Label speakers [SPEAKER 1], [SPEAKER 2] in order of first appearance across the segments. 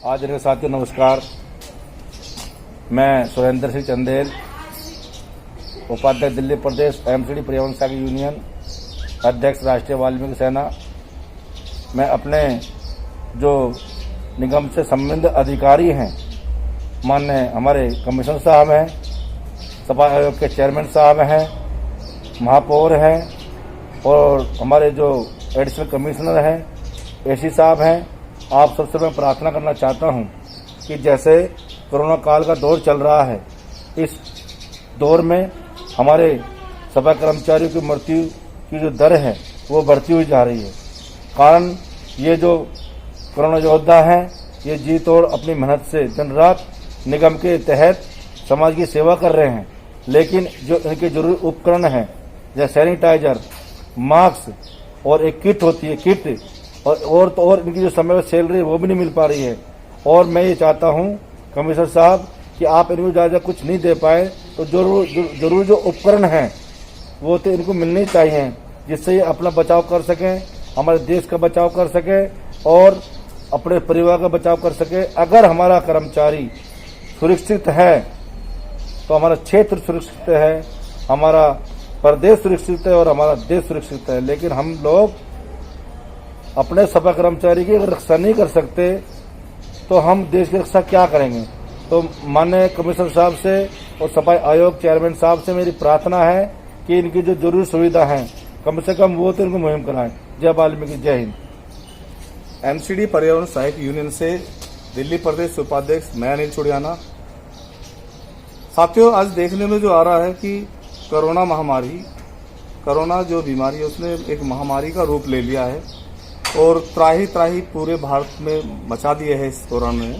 [SPEAKER 1] आदरणीय साथियों नमस्कार। मैं सुरेंद्र सिंह चंदेल, उपाध्यक्ष दिल्ली प्रदेश एमसीडी पर्यावरण सहयोग यूनियन, अध्यक्ष राष्ट्रीय वाल्मीकि सेना। मैं अपने जो निगम से संबंधित अधिकारी हैं, माननीय हमारे कमिश्नर साहब हैं, सफा आयोग के चेयरमैन साहब हैं, महापौर हैं और हमारे जो एडिशनल कमिश्नर हैं, एसी साहब हैं, आप सबसे मैं प्रार्थना करना चाहता हूं कि जैसे कोरोना काल का दौर चल रहा है, इस दौर में हमारे सफाई कर्मचारियों की मृत्यु की जो दर है वो बढ़ती हुई जा रही है। कारण ये जो कोरोना योद्धा हैं, ये जी तोड़ अपनी मेहनत से दिन रात निगम के तहत समाज की सेवा कर रहे हैं, लेकिन जो इनके जरूरी उपकरण हैं जैसे सैनिटाइजर, मास्क और एक किट होती है, किट और इनकी जो समय पर सैलरी वो भी नहीं मिल पा रही है। और मैं ये चाहता हूँ कमिश्नर साहब कि आप इनको ज़्यादा कुछ नहीं दे पाए तो जरूर जो उपकरण हैं वो तो इनको मिलने चाहिए, जिससे ये अपना बचाव कर सकें, हमारे देश का बचाव कर सकें और अपने परिवार का बचाव कर सके। अगर हमारा कर्मचारी सुरक्षित है तो हमारा क्षेत्र सुरक्षित है, हमारा प्रदेश सुरक्षित है और हमारा देश सुरक्षित है। लेकिन हम लोग अपने सफाई कर्मचारी की रक्षा नहीं कर सकते तो हम देश की रक्षा क्या करेंगे। तो माननीय कमिश्नर साहब से और सफाई आयोग चेयरमैन साहब से मेरी प्रार्थना है कि इनकी जो जरूरी सुविधा है कम से कम वो तो इनको मुहिम कराएं। जय वाल्मीकि, जय हिंद।
[SPEAKER 2] एमसीडी पर्यावरण सहायक यूनियन से दिल्ली प्रदेश उपाध्यक्ष मैं अनिल चुड़ियाना। साथियों, आज देखने में जो आ रहा है कि कोरोना जो बीमारी है उसने एक महामारी का रूप ले लिया है और त्राही त्राही पूरे भारत में मचा दिए है इस कोरोना ने।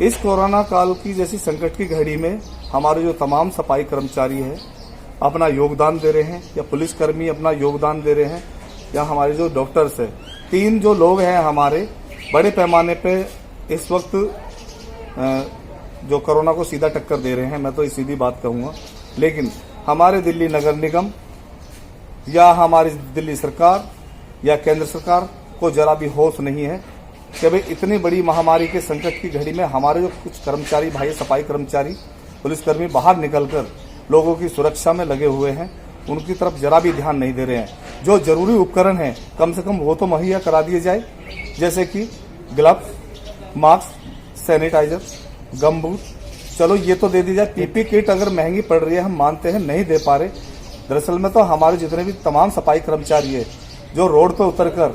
[SPEAKER 2] इस कोरोना काल की जैसी संकट की घड़ी में हमारे जो तमाम सफाई कर्मचारी है अपना योगदान दे रहे हैं, या पुलिसकर्मी अपना योगदान दे रहे हैं, या हमारे जो डॉक्टर्स है, तीन जो लोग हैं हमारे बड़े पैमाने पे इस वक्त जो कोरोना को सीधा टक्कर दे रहे हैं। मैं तो सीधी बात कहूंगा, लेकिन हमारे दिल्ली नगर निगम या हमारी दिल्ली सरकार या केंद्र सरकार को जरा भी होश नहीं है कि भाई इतनी बड़ी महामारी के संकट की घड़ी में हमारे जो कुछ कर्मचारी भाई, सफाई कर्मचारी, पुलिसकर्मी बाहर निकलकर लोगों की सुरक्षा में लगे हुए हैं, उनकी तरफ जरा भी ध्यान नहीं दे रहे हैं। जो जरूरी उपकरण हैं कम से कम वो तो मुहैया करा दिए जाए, जैसे कि ग्लव्स, मास्क, सैनिटाइजर, गम बूट, चलो ये तो दे दी जाए। पीपी किट अगर महंगी पड़ रही है, हम मानते हैं नहीं दे पा रहे। दरअसल में तो हमारे जितने भी तमाम सफाई कर्मचारी है जो रोड पर उतरकर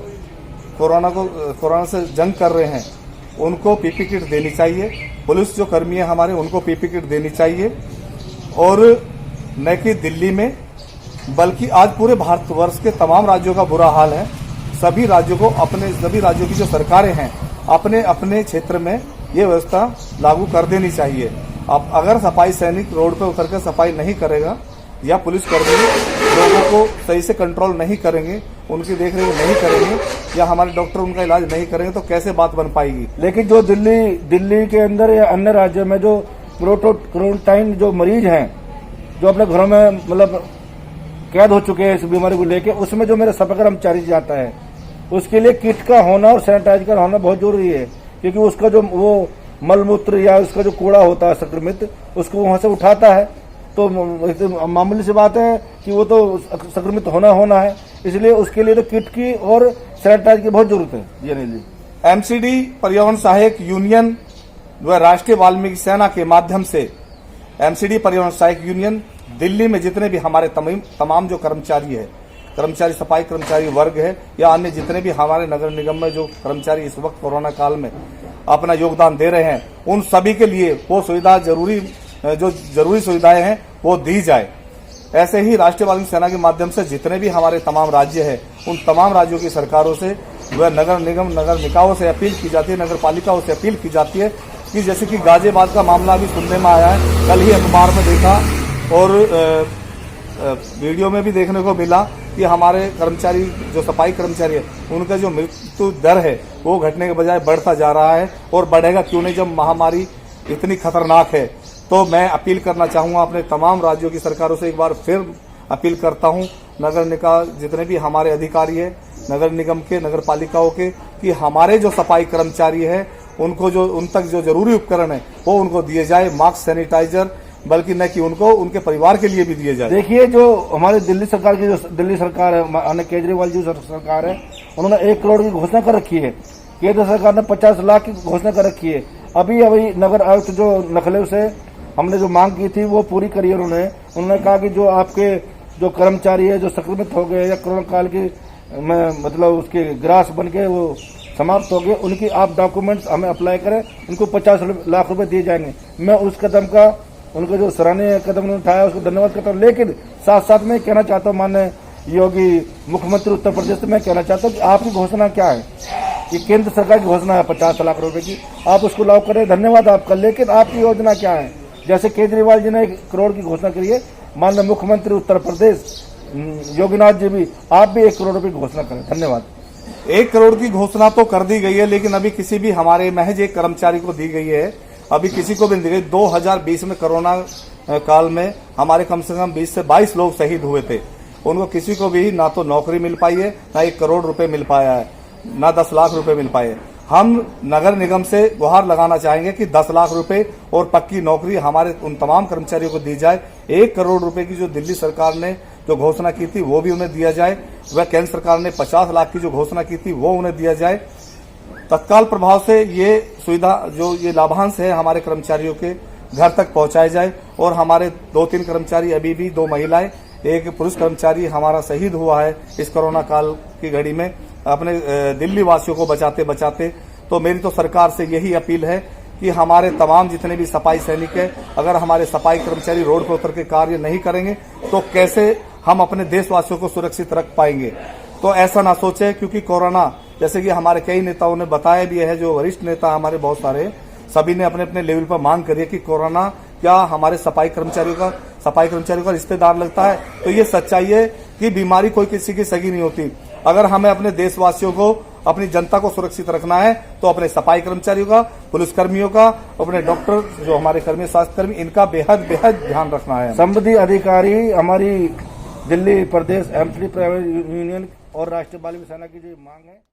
[SPEAKER 2] कोरोना से जंग कर रहे हैं, उनको पीपी किट देनी चाहिए। पुलिस जो कर्मी है हमारे, उनको पीपी किट देनी चाहिए। और न कि दिल्ली में बल्कि आज पूरे भारतवर्ष के तमाम राज्यों का बुरा हाल है। सभी राज्यों की जो सरकारें हैं अपने अपने क्षेत्र में ये व्यवस्था लागू कर देनी चाहिए। अब अगर सफाई सैनिक रोड पर उतरकर सफाई नहीं करेगा या पुलिसकर्मी लोगों को सही से कंट्रोल नहीं करेंगे, उनकी देखरेख नहीं करेंगे, या हमारे डॉक्टर उनका इलाज नहीं करेंगे, तो कैसे बात बन पाएगी।
[SPEAKER 1] लेकिन जो दिल्ली के अंदर या अन्य राज्यों में जो क्वारंटाइन जो मरीज हैं, जो अपने घरों में मतलब कैद हो चुके हैं इस बीमारी को लेकर, उसमें जो मेरा सफाई कर्मचारी जाता है उसके लिए किट का होना और सैनिटाइजर का होना बहुत जरूरी है, क्योंकि उसका जो वो मलमूत्र या उसका जो कूड़ा होता है संक्रमित, उसको वहां से उठाता है। तो मामूली सी बात है कि वो तो संक्रमित होना है, इसलिए उसके लिए तो किट की और सैनिटाइजर की बहुत जरूरत है। जी अनिल जी।
[SPEAKER 2] एमसीडी पर्यावरण सहायक यूनियन व राष्ट्रीय वाल्मीकि सेना के माध्यम से एमसीडी पर्यावरण सहायक यूनियन दिल्ली में जितने भी हमारे तमाम जो कर्मचारी सफाई कर्मचारी वर्ग है या अन्य जितने भी हमारे नगर निगम में जो कर्मचारी इस वक्त कोरोना काल में अपना योगदान दे रहे हैं, उन सभी के लिए वो सुविधा जरूरी सुविधाएं हैं वो दी जाए। ऐसे ही राष्ट्रीय वाल्मीकि सेना के माध्यम से जितने भी हमारे तमाम राज्य है, उन तमाम राज्यों की सरकारों से वह नगर निगम, नगर निकायों से अपील की जाती है, नगर पालिकाओं से अपील की जाती है कि जैसे कि गाजियाबाद का मामला भी सुनने में आया है, कल ही अखबार में देखा और वीडियो में भी देखने को मिला कि हमारे कर्मचारी जो सफाई कर्मचारी है उनका जो मृत्यु दर है वो घटने के बजाय बढ़ता जा रहा है। और बढ़ेगा क्यों नहीं जब महामारी इतनी खतरनाक है। तो मैं अपील करना चाहूंगा अपने तमाम राज्यों की सरकारों से, एक बार फिर अपील करता हूं, नगर निकाय जितने भी हमारे अधिकारी है नगर निगम के, नगर पालिकाओं के, कि हमारे जो सफाई कर्मचारी है उनको जो उन तक जो जरूरी उपकरण है वो उनको दिए जाए, मास्क, सैनिटाइजर, बल्कि न कि उनको उनके परिवार के लिए भी दिए जाए।
[SPEAKER 1] देखिए, जो हमारे दिल्ली सरकार की, जो दिल्ली सरकार है, केजरीवाल जी सरकार है, उन्होंने 1 करोड़ की घोषणा कर रखी है। केंद्र सरकार ने 50 लाख की घोषणा कर रखी है। अभी नगर आयुक्त जो लखनऊ से हमने जो मांग की थी वो पूरी करी है उन्होंने कहा कि जो आपके जो कर्मचारी है जो संक्रमित हो गए या कोरोना काल की मतलब उसके ग्रास बन के वो समाप्त हो गए, उनकी आप डॉक्यूमेंट्स हमें अप्लाई करें, उनको 50 लाख रुपए दिए जाएंगे। मैं उस कदम का, उनका जो सराहनीय कदम उन्होंने उठाया उसको धन्यवाद करता हूँ। लेकिन साथ साथ में कहना चाहता हूँ माननीय योगी मुख्यमंत्री उत्तर प्रदेश से मैं कहना चाहता हूँ कि आपकी घोषणा क्या है? ये केंद्र सरकार की घोषणा है 50 लाख रुपए की, आप उसको लागू करें, धन्यवाद आपका। लेकिन आपकी योजना क्या है? जैसे केजरीवाल जी ने 1 करोड़ की घोषणा करी है, माननीय मुख्यमंत्री उत्तर प्रदेश योगीनाथ जी भी, आप भी 1 करोड़ रुपए की घोषणा करें। धन्यवाद।
[SPEAKER 2] 1 करोड़ की घोषणा तो कर दी गई है, लेकिन अभी किसी भी हमारे महज एक कर्मचारी को दी गई है, अभी किसी को भी नहीं दी गई। 2020 में कोरोना काल में हमारे कम से कम 20 से 22 लोग शहीद हुए थे, उनको किसी को भी ना तो नौकरी मिल पाई है, ना 1 करोड़ रुपए मिल पाया है, ना 10 लाख रुपए मिल पाए। हम नगर निगम से गुहार लगाना चाहेंगे कि 10 लाख रुपए और पक्की नौकरी हमारे उन तमाम कर्मचारियों को दी जाए। 1 करोड़ रुपए की जो दिल्ली सरकार ने जो घोषणा की थी वो भी उन्हें दिया जाए, वह केंद्र सरकार ने 50 लाख की जो घोषणा की थी वो उन्हें दिया जाए। तत्काल प्रभाव से ये सुविधा, जो ये लाभांश है, हमारे कर्मचारियों के घर तक पहुंचाए जाए। और हमारे 2-3 कर्मचारी, अभी भी 2 महिलाएं, 1 पुरुष कर्मचारी हमारा शहीद हुआ है इस कोरोना काल की घड़ी में, अपने दिल्ली वासियों को बचाते बचाते। तो मेरी तो सरकार से यही अपील है कि हमारे तमाम जितने भी सफाई सैनिक है, अगर हमारे सफाई कर्मचारी रोड पर उतर के कार्य नहीं करेंगे तो कैसे हम अपने देशवासियों को सुरक्षित रख पाएंगे? तो ऐसा ना सोचे, क्योंकि कोरोना, जैसे कि हमारे कई नेताओं ने बताया भी है, जो वरिष्ठ नेता हमारे बहुत सारे, सभी ने अपने अपने लेवल पर मांग करी है कि कोरोना क्या हमारे सफाई कर्मचारियों का रिश्तेदार लगता है? तो ये सच्चाई है कि बीमारी कोई किसी की सगी नहीं होती। अगर हमें अपने देशवासियों को, अपनी जनता को सुरक्षित रखना है तो अपने सफाई कर्मचारियों का, पुलिसकर्मियों का, अपने डॉक्टर, जो हमारे कर्मी, स्वास्थ्य कर्मी, इनका बेहद ध्यान रखना है।
[SPEAKER 1] संबंधित अधिकारी हमारी दिल्ली प्रदेश एमसीडी प्राइवेट यूनियन और राष्ट्रीय बाल सेना की जो मांग है।